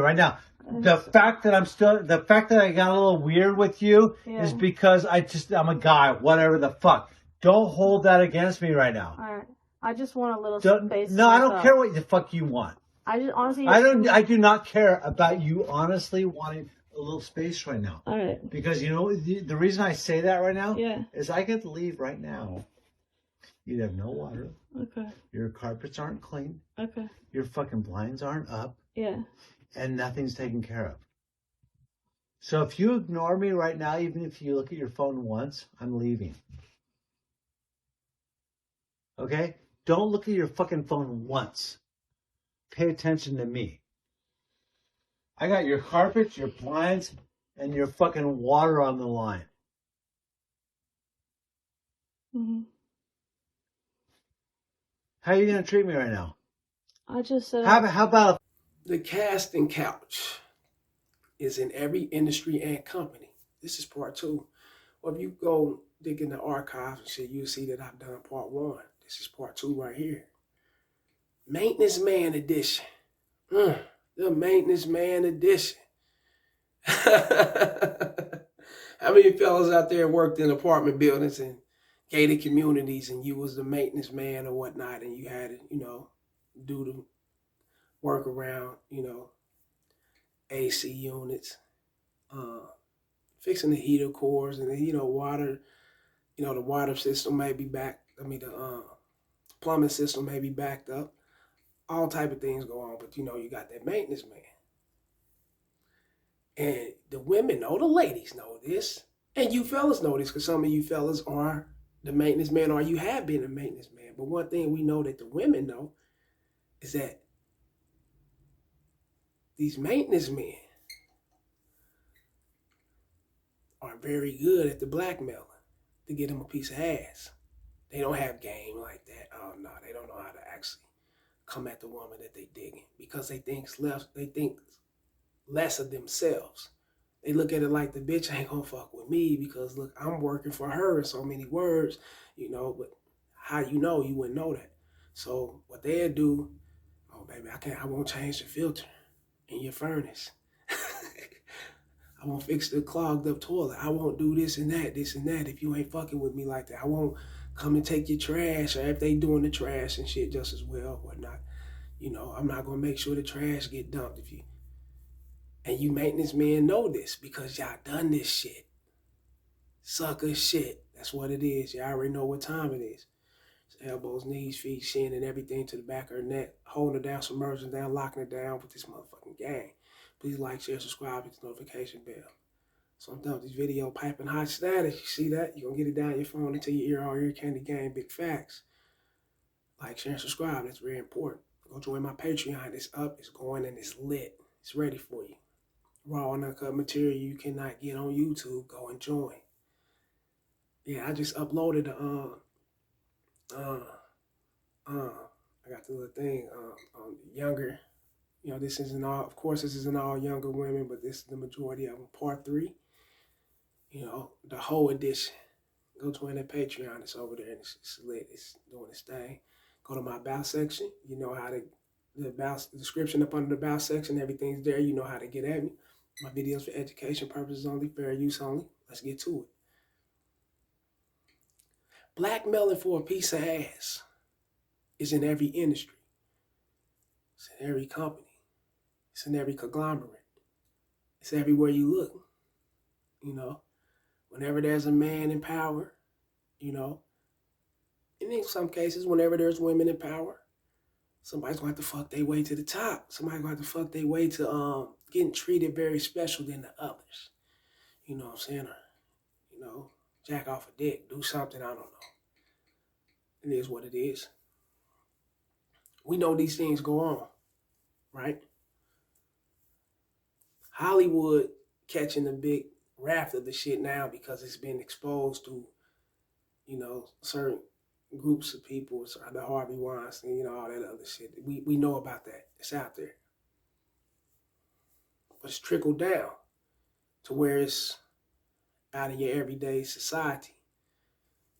right now. The fact that I got a little weird with you is because I'm a guy, whatever the fuck. Don't hold that against me right now. All right. I just want a little space. No, I don't care what the fuck you want. I just honestly. I do not care about you honestly wanting a little space right now. All right. Because you know the reason I say that right now Yeah. is I could leave right now. You'd have no water. Okay. Your carpets aren't clean. Okay. Your fucking blinds aren't up. Yeah. And nothing's taken care of. So if you ignore me right now, even if you look at your phone once, I'm leaving. Okay? Don't look at your fucking phone once. Pay attention to me. I got your carpets, your blinds, and your fucking water on the line. Mm-hmm. How are you going to treat me right now? I just said... How about... The casting couch is in every industry and company. This is part 2. Or if you go dig in the archives and shit, you'll see that I've done part 1. This is part 2 right here. Maintenance Man Edition. The Maintenance Man Edition. How many fellas out there worked in apartment buildings and gated communities and you was the maintenance man or whatnot and you had to, do the work around, AC units, fixing the heater cores and the, water, the water system may be the plumbing system may be backed up. All type of things go on, but you got that maintenance man. And the women know, the ladies know this, and you fellas know this because some of you fellas are the maintenance man or you have been a maintenance man. But one thing we know that the women know is that these maintenance men are very good at the blackmailing to get them a piece of ass. They don't have game like that. Oh no, they don't know how to actually come at the woman that they digging because they think less of themselves. They look at it like the bitch ain't gonna fuck with me because look, I'm working for her in so many words, but how you wouldn't know that. So what they'll do, oh baby, I won't change the filter in your furnace. I won't fix the clogged up toilet. I won't do this and that if you ain't fucking with me like that. I won't come and take your trash, or if they doing the trash and shit just as well, whatnot. I'm not gonna make sure the trash get dumped if you. And you maintenance men know this because y'all done this shit. Sucker shit. That's what it is. Y'all already know what time it is. It's elbows, knees, feet, shin, and everything to the back of her neck. Holding her down, submerging down, locking her down with this motherfucking gang. Please like, share, subscribe, hit the notification bell. So I'm done with this video piping hot status. You see that? You're going to get it down your phone into your ear, all ear candy gang, big facts. Like, share, and subscribe. That's very important. Go join my Patreon. It's up, it's going, and it's lit. It's ready for you. Raw and uncut material you cannot get on YouTube. Go and join. Yeah, I just uploaded I got the little thing on younger. This isn't all, of course, this isn't all younger women, but this is the majority of them. Part 3, the whole edition. Go join that Patreon. It's over there and it's lit. It's doing its thing. Go to my about section. You know how to, the description up under the about section, everything's there. You know how to get at me. My videos for education purposes only, fair use only. Let's get to it. Blackmailing for a piece of ass is in every industry. It's in every company. It's in every conglomerate. It's everywhere you look. Whenever there's a man in power, and in some cases, whenever there's women in power, somebody's going to have to fuck their way to the top. Somebody's going to have to fuck their way to getting treated very special than the others. You know what I'm saying? Or, jack off a dick, do something, I don't know. It is what it is. We know these things go on, right? Hollywood catching the big raft of the shit now because it's been exposed to, certain groups of people, the Harvey Weinstein, all that other shit. We know about that. It's out there. But it's trickled down to where it's out in your everyday society.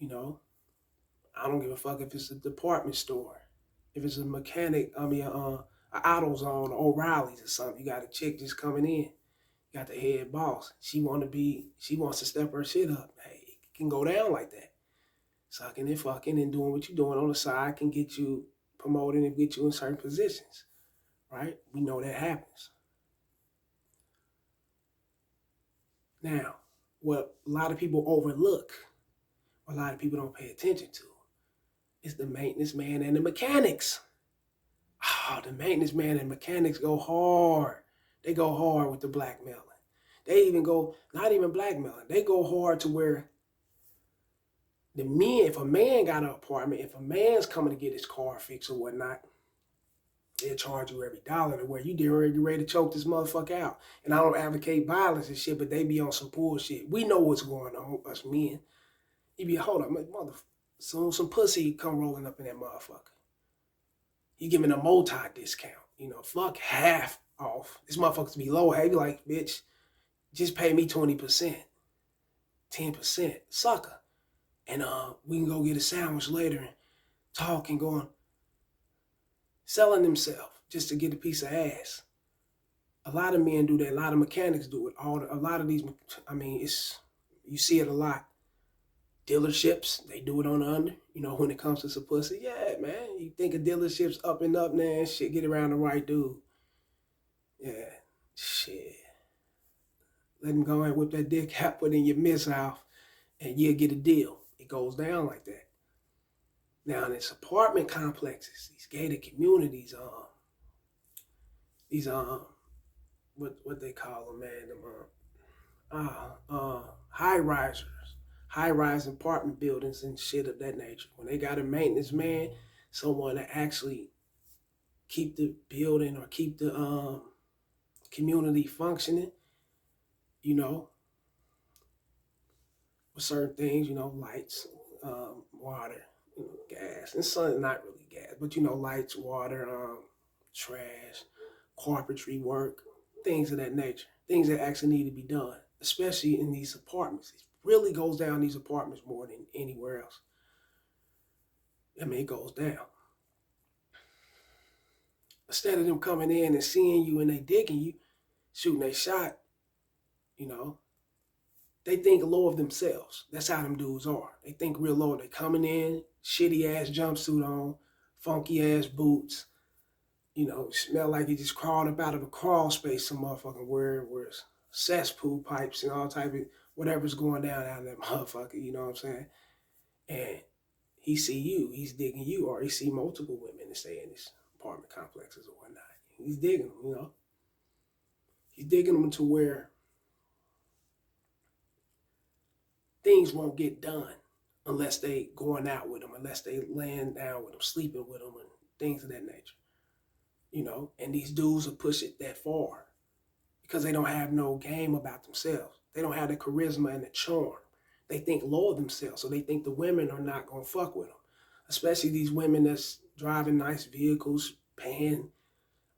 I don't give a fuck if it's a department store, if it's a mechanic, a AutoZone or O'Reilly's or something. You got a chick just coming in. You got the head boss. She wants to step her shit up. Hey, it can go down like that. Sucking and fucking and doing what you're doing on the side can get you promoted and get you in certain positions. Right? We know that happens. Now, what a lot of people overlook, a lot of people don't pay attention to, is the maintenance man and the mechanics. Oh, the maintenance man and mechanics go hard. They go hard with the blackmailing. They even go, not even blackmailing, they go hard to where the men, if a man got an apartment, if a man's coming to get his car fixed or whatnot, they'll charge you every dollar to where you ready to choke this motherfucker out. And I don't advocate violence and shit, but they be on some bullshit. We know what's going on, us men. You be, hold up, motherfucker. Soon some pussy come rolling up in that motherfucker. You giving a multi-discount. You know, fuck half off. This motherfuckers be low. Hey, be like, bitch, just pay me 20%. 10%. Sucker. And we can go get a sandwich later and talk and go on. Selling themselves just to get a piece of ass. A lot of men do that. A lot of mechanics do it. A lot of these, I mean, you see it a lot. Dealerships, they do it on the under. You know, when it comes to some pussy, yeah, man. You think a dealership's up and up, man. Shit, get around the right dude. Yeah, shit. Let him go and whip that dick out, put in your missile, and you'll get a deal. It goes down like that. Now, in these apartment complexes, these gated communities, what they call them, man, high-rise apartment buildings and shit of that nature. When they got a maintenance man, someone to actually keep the building or keep the community functioning, you know, with certain things, you know, lights, water, you know, gas, and sun, not really gas, but you know, lights, water, trash, carpentry work, things of that nature, things that actually need to be done, especially in these apartments. It really goes down in these apartments more than anywhere else. I mean, it goes down. Instead of them coming in and seeing you and they digging you, shooting their shot, you know, they think low of themselves. That's how them dudes are. They think real low. They coming in, shitty ass jumpsuit on, funky ass boots, you know, smell like he just crawled up out of a crawl space, some motherfucking where it's cesspool pipes and all type of whatever's going down out of that motherfucker, you know what I'm saying? And he see you, he's digging you, or he see multiple women that stay in these apartment complexes or whatnot. He's digging them, you know. He's digging them to where things won't get done unless they going out with them, unless they laying down with them, sleeping with them, and things of that nature. You know, and these dudes will push it that far because they don't have no game about themselves. They don't have the charisma and the charm. They think low of themselves, so they think the women are not going to fuck with them. Especially these women that's driving nice vehicles, paying,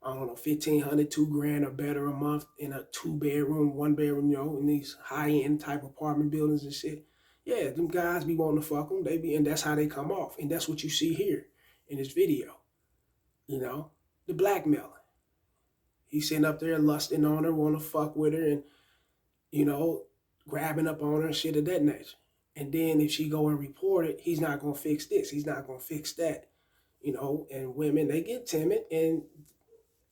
I don't know, $1,500, $2,000 or better a month in a 2-bedroom, 1-bedroom, you know, in these high-end type apartment buildings and shit. Yeah, them guys be wanting to fuck them. And that's how they come off. And that's what you see here in this video. You know, the blackmailing. He's sitting up there lusting on her, want to fuck with her, and, you know, grabbing up on her and shit of that nature. And then if she go and report it, he's not going to fix this. He's not going to fix that. You know, and women, they get timid, and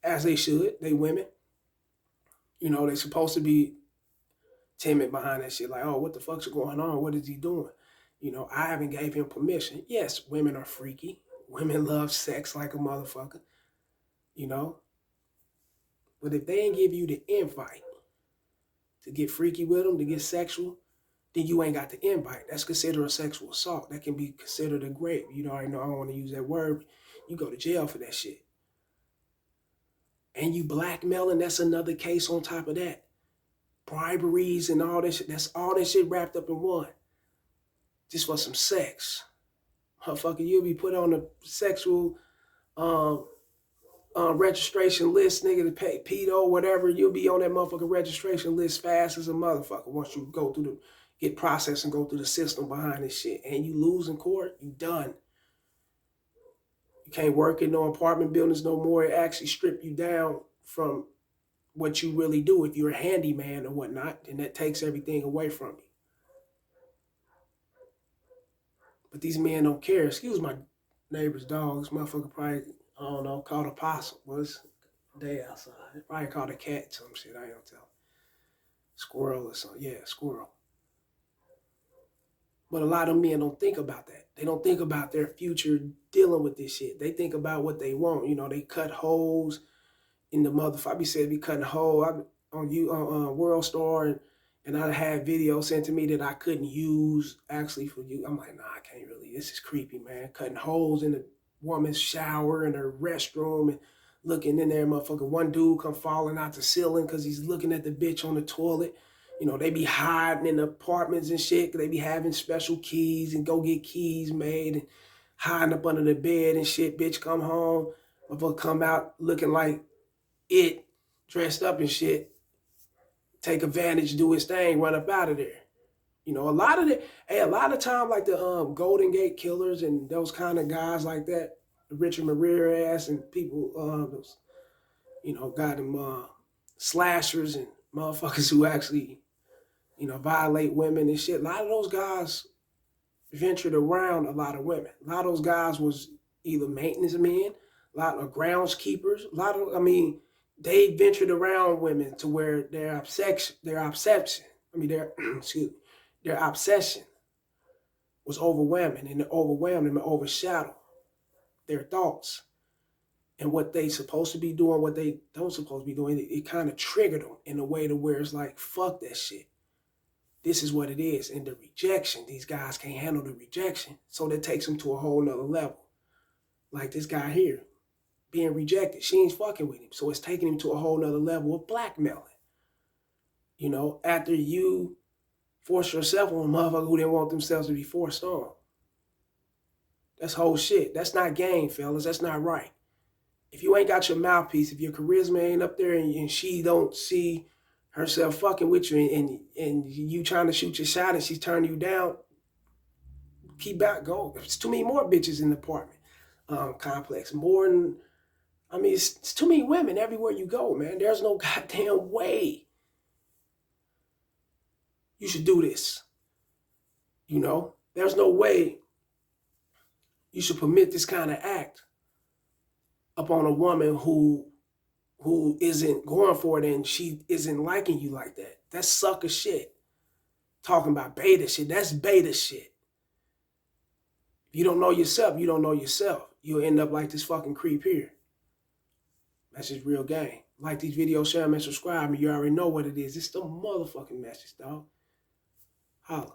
as they should, they women. You know, they're supposed to be timid behind that shit. Like, oh, what the fuck's going on? What is he doing? You know, I haven't gave him permission. Yes, women are freaky. Women love sex like a motherfucker. You know? But if they ain't give you the invite to get freaky with them, to get sexual, then you ain't got the invite. That's considered a sexual assault. That can be considered a rape. You already know I don't want to use that word. You go to jail for that shit. And you blackmailing, that's another case on top of that. Briberies and all that shit. That's all that shit wrapped up in one. Just for some sex. Motherfucker, you'll be put on a sexual registration list, nigga, to pay Pt.2, whatever. You'll be on that motherfucking registration list fast as a motherfucker once you go through get processed and go through the system behind this shit. And you lose in court, you done. You can't work in no apartment buildings no more. It actually strip you down from what you really do. If you're a handyman or whatnot, then that takes everything away from you. But these men don't care. Excuse my neighbor's dog. This motherfucker probably, I don't know, caught a possum. Was day outside. Probably caught a cat, some shit. I don't tell. Squirrel or something. Yeah, squirrel. But a lot of men don't think about that. They don't think about their future dealing with this shit. They think about what they want. You know, they cut holes in the motherfucker. I be saying, be cutting a hole on World Star, and I had videos sent to me that I couldn't use actually for you. I'm like, nah, I can't really. This is creepy, man. Cutting holes in the woman's shower in her restroom and looking in there, motherfucker. One dude come falling out the ceiling because he's looking at the bitch on the toilet. You know, they be hiding in the apartments and shit. They be having special keys and go get keys made and hiding up under the bed and shit. Bitch come home, motherfucker come out looking like it, dressed up and shit, take advantage, do his thing, run up out of there. You know, a lot of time, like the Golden Gate Killers and those kind of guys like that, Richard Ramirez and people, those, you know, got them slashers and motherfuckers who actually, you know, violate women and shit. A lot of those guys ventured around a lot of women. A lot of those guys was either maintenance men, a lot of groundskeepers, they ventured around women to where their obsession was overwhelming, and it overwhelmed them and overshadowed their thoughts and what they supposed to be doing, what they don't supposed to be doing. It kind of triggered them in a way to where it's like, fuck that shit. This is what it is. And the rejection, these guys can't handle the rejection. So that takes them to a whole nother level. Like this guy here, being rejected. She ain't fucking with him. So it's taking him to a whole nother level of blackmailing. You know, after you force yourself on a motherfucker who didn't want themselves to be forced on. That's whole shit. That's not game, fellas. That's not right. If you ain't got your mouthpiece, if your charisma ain't up there and she don't see herself fucking with you and you trying to shoot your shot and she's turning you down, keep back, go. There's too many more bitches in the apartment complex. More than, it's too many women everywhere you go, man. There's no goddamn way you should do this. You know, there's no way you should permit this kind of act upon a woman who isn't going for it and she isn't liking you like that. That's sucker shit. Talking about beta shit, that's beta shit. If you don't know yourself, you don't know yourself. You'll end up like this fucking creep here. That's just real game. Like these videos, share them and subscribe me. You already know what it is. It's the motherfucking message, dog. Holla.